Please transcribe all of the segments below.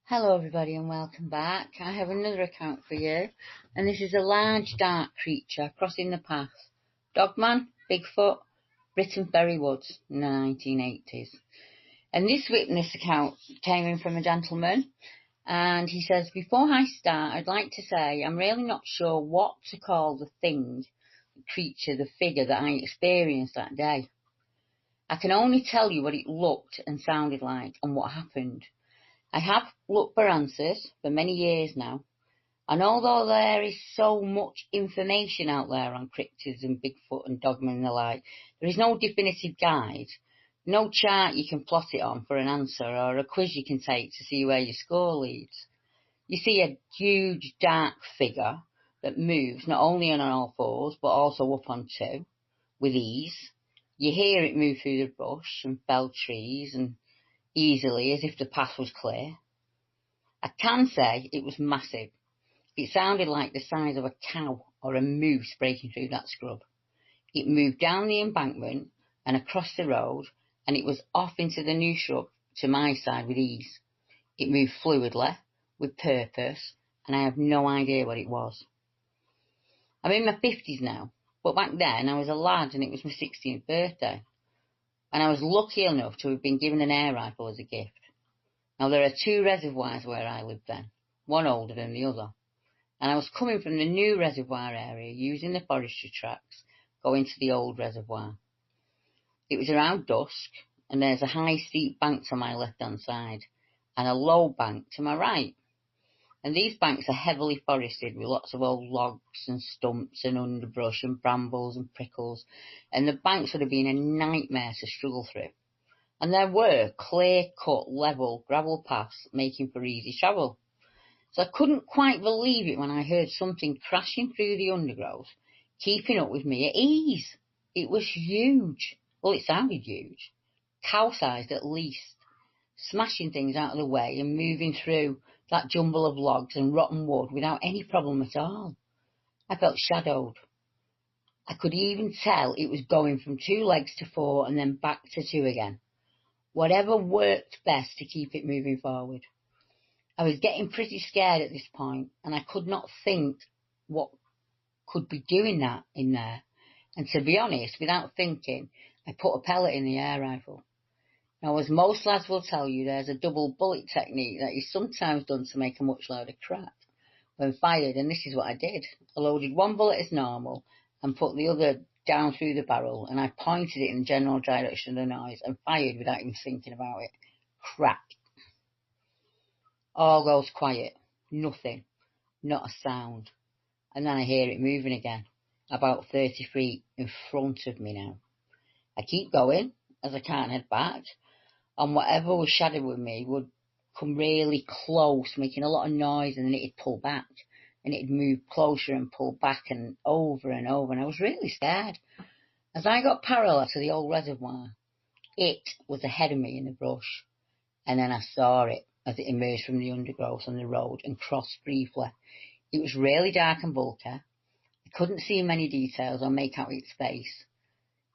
Hello everybody and welcome back. I have another account for you, and this is a large dark creature crossing the path. Dogman, Bigfoot, Briton Ferry Woods in the 1980s. And this witness account came in from a gentleman, and he says, before I start, I'd like to say I'm really not sure what to call the thing, the creature, the figure that I experienced that day. I can only tell you what it looked and sounded like and what happened. I have looked for answers for many years now, and although there is so much information out there on cryptids and Bigfoot and dogman and the like, there is no definitive guide, no chart you can plot it on for an answer or a quiz you can take to see where your score leads. You see a huge dark figure that moves not only on all fours but also up on two with ease. You hear it move through the brush and felled trees and easily as if the path was clear. I can say it was massive. It sounded like the size of a cow or a moose breaking through that scrub. It moved down the embankment and across the road, and it was off into the new shrub to my side with ease. It moved fluidly, with purpose, and I have no idea what it was. I'm in my 50s now, but back then I was a lad and it was my 16th birthday. And I was lucky enough to have been given an air rifle as a gift. Now there are two reservoirs where I lived then, one older than the other. And I was coming from the new reservoir area using the forestry tracks, going to the old reservoir. It was around dusk, and there's a high steep bank to my left hand side, and a low bank to my right. And these banks are heavily forested with lots of old logs and stumps and underbrush and brambles and prickles, and the banks would have been a nightmare to struggle through. And there were clear-cut, level gravel paths making for easy travel. So I couldn't quite believe it when I heard something crashing through the undergrowth, keeping up with me at ease. It was huge. Well, it sounded huge. Cow-sized at least. Smashing things out of the way and moving through that jumble of logs and rotten wood without any problem at all. I felt shadowed. I could even tell it was going from 2 legs to 4 and then back to 2 again. Whatever worked best to keep it moving forward. I was getting pretty scared at this point, and I could not think what could be doing that in there. And to be honest, without thinking, I put a pellet in the air rifle. Now, as most lads will tell you, there's a double bullet technique that is sometimes done to make a much louder crack when fired, and this is what I did. I loaded 1 bullet as normal and put the other down through the barrel, and I pointed it in the general direction of the noise and fired without even thinking about it. Crack. All goes quiet. Nothing. Not a sound. And then I hear it moving again, about 30 feet in front of me now. I keep going, as I can't head back, and whatever was shadowing me would come really close, making a lot of noise, and then it'd pull back, and it'd move closer and pull back and over, and I was really scared. As I got parallel to the old reservoir, it was ahead of me in the brush, and then I saw it as it emerged from the undergrowth on the road and crossed briefly. It was really dark and bulky. I couldn't see many details or make out its face.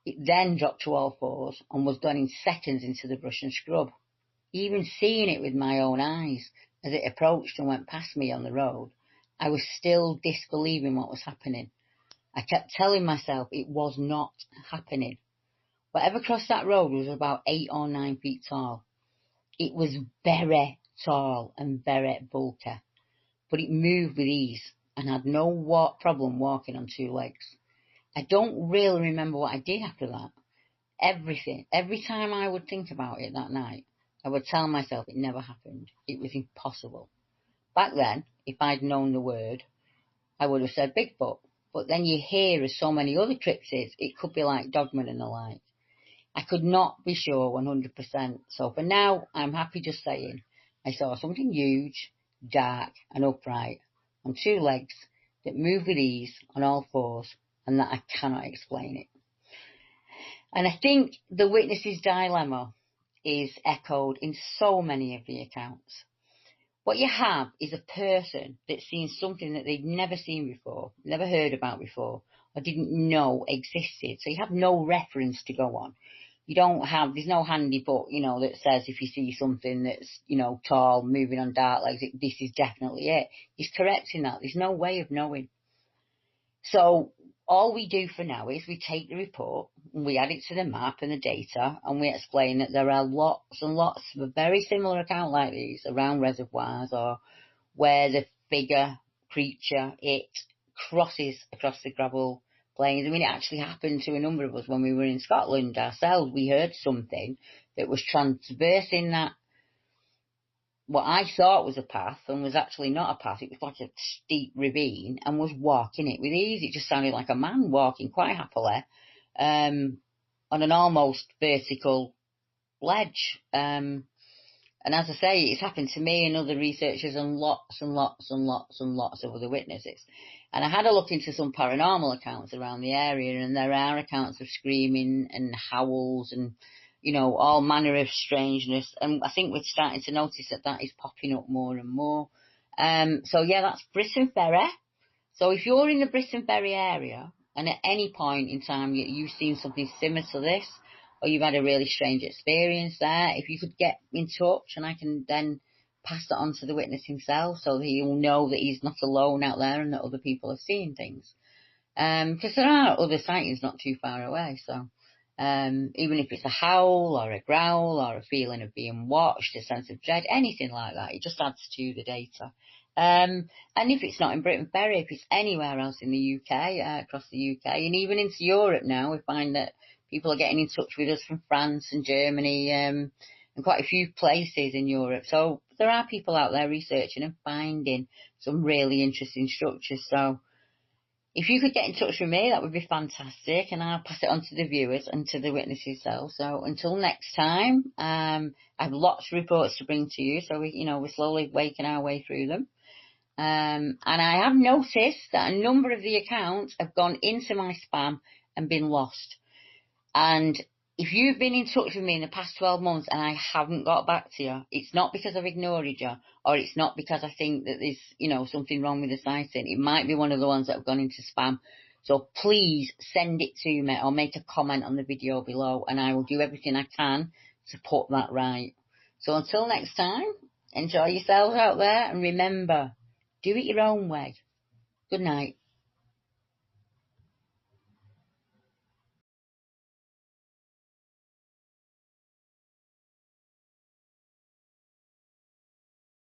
It then dropped to all fours and was gone in seconds into the brush and scrub. Even seeing it with my own eyes as it approached and went past me on the road, I was still disbelieving what was happening. I kept telling myself it was not happening. Whatever crossed that road was about 8 or 9 feet tall. It was very tall and very bulky, but it moved with ease and had no problem walking on 2 legs. I don't really remember what I did after that. Every time I would think about it that night, I would tell myself it never happened. It was impossible. Back then, if I'd known the word, I would have said Bigfoot. But then you hear of so many other cryptids, it could be like dogman and the like. I could not be sure 100%. So for now, I'm happy just saying I saw something huge, dark and upright on 2 legs that moved with ease on all fours, and that I cannot explain it. And I think the witness's dilemma is echoed in so many of the accounts. What you have is a person that's seen something that they've never seen before, never heard about before, or didn't know existed. So you have no reference to go on. You don't have, there's no handy book, you know, that says if you see something that's, you know, tall, moving on dark legs, this is definitely it. He's correcting that. There's no way of knowing. So all we do for now is we take the report and we add it to the map and the data, and we explain that there are lots and lots of a very similar account like these around reservoirs, or where the figure, creature, it crosses across the gravel plains. I mean, it actually happened to a number of us when we were in Scotland ourselves. We heard something that was transversing that, what I thought was a path, and was actually not a path. It was like a steep ravine, and was walking it with ease. It just sounded like a man walking quite happily on an almost vertical ledge. And as I say, it's happened to me and other researchers and lots and lots and lots and lots of other witnesses. And I had a look into some paranormal accounts around the area, and there are accounts of screaming and howls and, you know, all manner of strangeness. And I think we're starting to notice that that is popping up more and more. So yeah, that's Briton Ferry. So if you're in the Briton Ferry area, and at any point in time you've seen something similar to this, or you've had a really strange experience there, if you could get in touch, and I can then pass that on to the witness himself, so that he'll know that he's not alone out there and that other people are seeing things. Because there are other sightings not too far away, so even if it's a howl or a growl or a feeling of being watched, a sense of dread, anything like that, it just adds to the data. And if it's not in Briton Ferry, if it's anywhere else in the UK, across the UK, and even into Europe now, we find that people are getting in touch with us from France and Germany, and quite a few places in Europe. So there are people out there researching and finding some really interesting structures. So if you could get in touch with me, that would be fantastic, and I'll pass it on to the viewers and to the witnesses themselves. So until next time, I have lots of reports to bring to you, so we're slowly waking our way through them. And I have noticed that a number of the accounts have gone into my spam and been lost. And if you've been in touch with me in the past 12 months and I haven't got back to you, it's not because I've ignored you, or it's not because I think that there's, something wrong with the sighting. It might be one of the ones that have gone into spam. So please send it to me, or make a comment on the video below, and I will do everything I can to put that right. So until next time, enjoy yourselves out there, and remember, do it your own way. Good night.